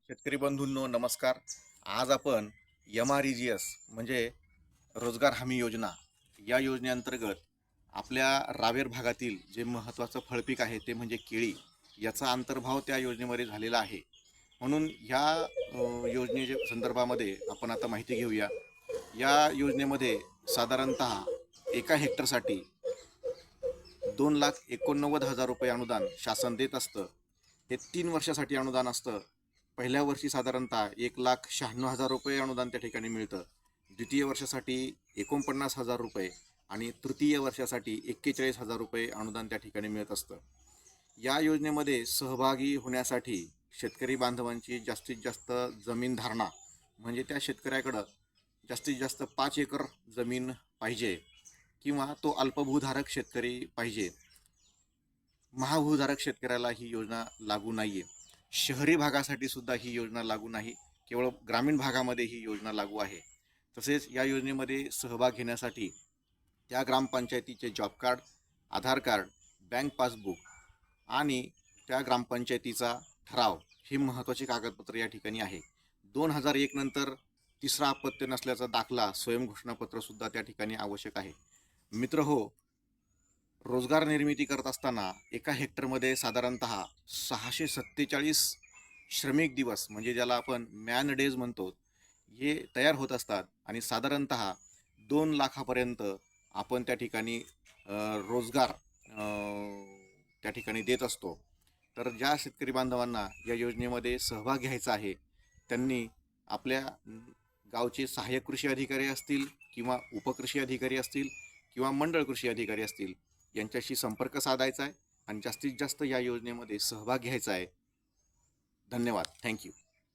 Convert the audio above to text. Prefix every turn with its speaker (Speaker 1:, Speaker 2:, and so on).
Speaker 1: शेतकरी बंधूंनो नमस्कार. आज आपण MREGS म्हणजे रोजगार हमी योजना या योजनेअंतर्गत आपल्या रावेर भागातील जे महत्त्वाचं फळपीक आहे ते म्हणजे केळी याचा अंतर्भाव त्या योजनेमध्ये झालेला आहे. म्हणून ह्या योजनेच्या संदर्भामध्ये आपण आता माहिती घेऊया. या योजनेमध्ये साधारणतः एका हेक्टरसाठी 2,89,000 रुपये अनुदान शासन देत असतं. हे 3 वर्षासाठी अनुदान असतं. पहिल्या वर्षी साधारणतः 1,96,000 रुपये अनुदान त्या ठिकाणी मिळतं. द्वितीय वर्षासाठी 49,000 रुपये आणि तृतीय वर्षासाठी 41,000 रुपये अनुदान त्या ठिकाणी मिळत असतं. या योजनेमध्ये सहभागी होण्यासाठी शेतकरी बांधवांची जास्तीत जास्त जमीन धारणा म्हणजे त्या शेतकऱ्याकडं जास्तीत जास्त 5 एकर जमीन पाहिजे किंवा तो अल्पभूधारक शेतकरी पाहिजे. महाभूधारक शेतकऱ्याला ही योजना लागू नाही आहे. शहरी भागासाठी सुद्धा ही योजना लागू नाही, केवळ ग्रामीण भागामध्ये ही योजना लागू आहे. तसेच या योजनेमध्ये सहभाग घेण्यासाठी त्या ग्रामपंचायतीचे जॉब कार्ड, आधार कार्ड, बँक पासबुक आणि त्या ग्रामपंचायतीचा ठराव ही महत्त्वाची कागदपत्र या ठिकाणी आहे. 2001 नंतर तिसरा अपत्य नसल्याचा दाखला स्वयंघोषणापत्रसुद्धा त्या ठिकाणी आवश्यक आहे. मित्र हो, रोजगार निर्मिती करत असताना एका हेक्टरमध्ये साधारणतः 647 श्रमिक दिवस म्हणजे ज्याला आपण मॅन डेज म्हणतो हे तयार होत असतात आणि साधारणतः 2 लाखापर्यंत आपण त्या ठिकाणी रोजगार त्या ठिकाणी देत असतो. तर ज्या शेतकरी बांधवांना या योजनेमध्ये सहभाग घ्यायचा आहे त्यांनी आपल्या गावचे सहाय्यक कृषी अधिकारी असतील किंवा उपकृषी अधिकारी असतील किंवा मंडळ कृषी अधिकारी असतील यांच्याशी संपर्क साधायचा आहे आणि जास्तीत जास्त या योजनेमध्ये सहभाग घ्यायचा आहे. धन्यवाद. थँक्यू.